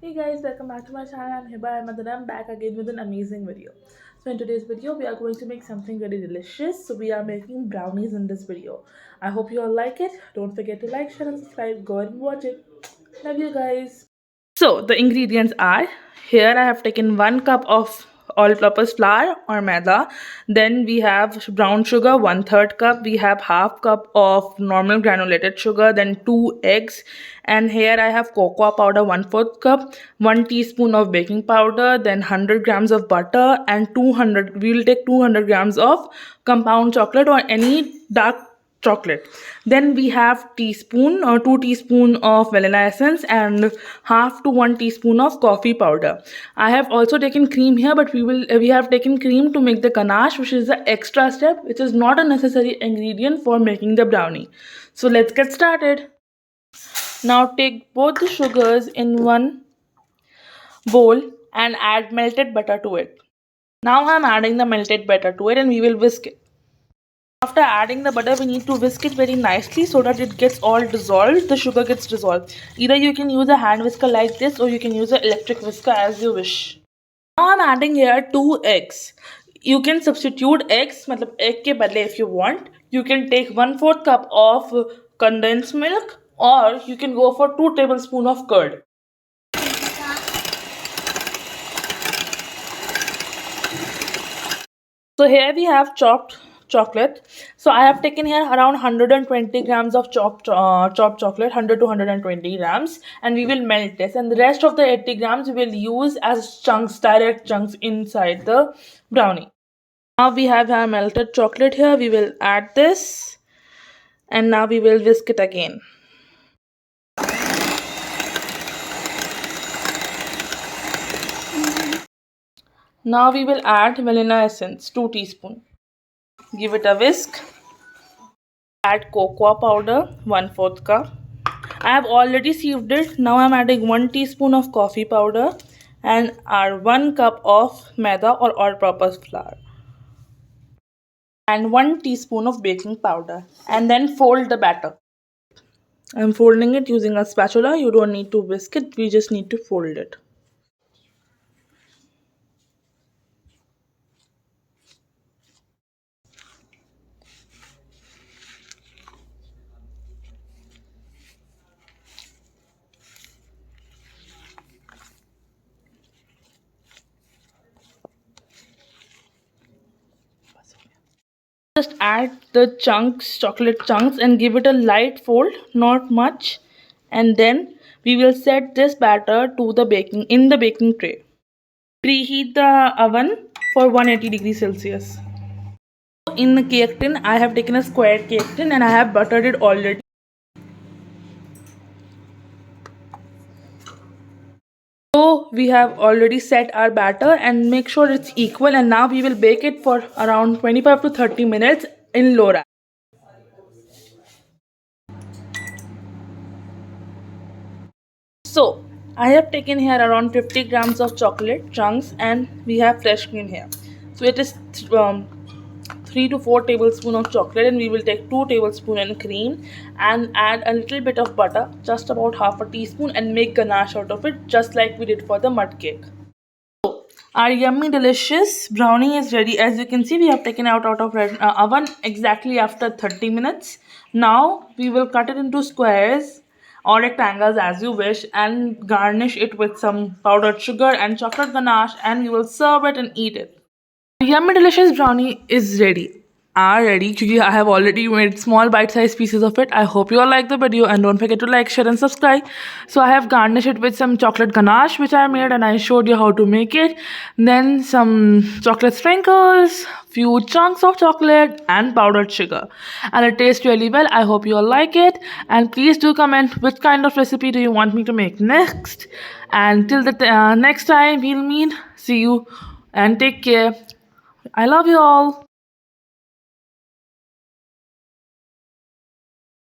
Hey guys, welcome back to my channel. I'm Hiba Ahmed and I'm back again with an amazing video. So in today's video, we are going to make something very delicious. So we are making brownies in this video. I hope you all like it. Don't forget to like, share and subscribe. Go ahead and watch it. Love you guys. So the ingredients are, here I have taken 1 cup of all-purpose flour or maida. Then we have brown sugar, 1/3 cup. We have half cup of normal granulated sugar, then 2 eggs. And here I have cocoa powder, 1/4 cup, 1 teaspoon of baking powder, then 100 grams of butter, and 200, we will take 200 grams of compound chocolate or any dark chocolate. Then we have teaspoon or 2 teaspoon of vanilla essence and half to 1 teaspoon of coffee powder. I have also taken cream here, but we have taken cream to make the ganache, which is the extra step, which is not a necessary ingredient for making the brownie. So let's get started. Now take both the sugars in one bowl and add melted butter to it. Now I'm adding the melted butter to it and we will whisk it. After adding the butter, we need to whisk it very nicely so that it gets all dissolved, the sugar gets dissolved. Either you can use a hand whisker like this or you can use an electric whisker as you wish. Now I'm adding here 2 eggs. You can substitute eggs, matlab egg ke badle if you want. You can take 1/4 cup of condensed milk or you can go for 2 tablespoons of curd. So here we have chopped chocolate. So I have taken here around 120 grams of chopped chocolate, 100 to 120 grams, and we will melt this. And the rest of the 80 grams we will use as chunks, direct chunks inside the brownie. Now we have our melted chocolate here. We will add this, and now we will whisk it again. Now we will add vanilla essence, 2 teaspoons. Give it a whisk. Add cocoa powder, 1/4 cup. I have already sieved it. Now I'm adding 1 teaspoon of coffee powder and our 1 cup of maida or all-purpose flour and 1 teaspoon of baking powder, and then fold the batter. I'm folding it using a spatula. You don't need to whisk it. We just need to fold it. Just add the chunks, chocolate chunks, and give it a light fold, not much, and then we will set this batter to the baking tray. Preheat the oven for 180 degrees Celsius. In the cake tin, I have taken a square cake tin and I have buttered it already. So we have already set our batter and make sure it's equal, and now we will bake it for around 25 to 30 minutes in low rack. So I have taken here around 50 grams of chocolate chunks and we have fresh cream here. So it is 3 to 4 tablespoons of chocolate, and we will take 2 tablespoons in cream and add a little bit of butter, just about half a teaspoon, and make ganache out of it just like we did for the mud cake. Our yummy delicious brownie is ready. As you can see, we have taken out of oven exactly after 30 minutes. Now we will cut it into squares or rectangles as you wish and garnish it with some powdered sugar and chocolate ganache, and we will serve it and eat it. Yummy delicious brownie is ready. Because I have already made small bite-sized pieces of it. I hope you all like the video and don't forget to like, share and subscribe. So I have garnished it with some chocolate ganache which I made and I showed you how to make it. Then some chocolate sprinkles, few chunks of chocolate and powdered sugar. And it tastes really well. I hope you all like it. And please do comment which kind of recipe do you want me to make next. And till the next time we'll meet. See you and take care. I love you all.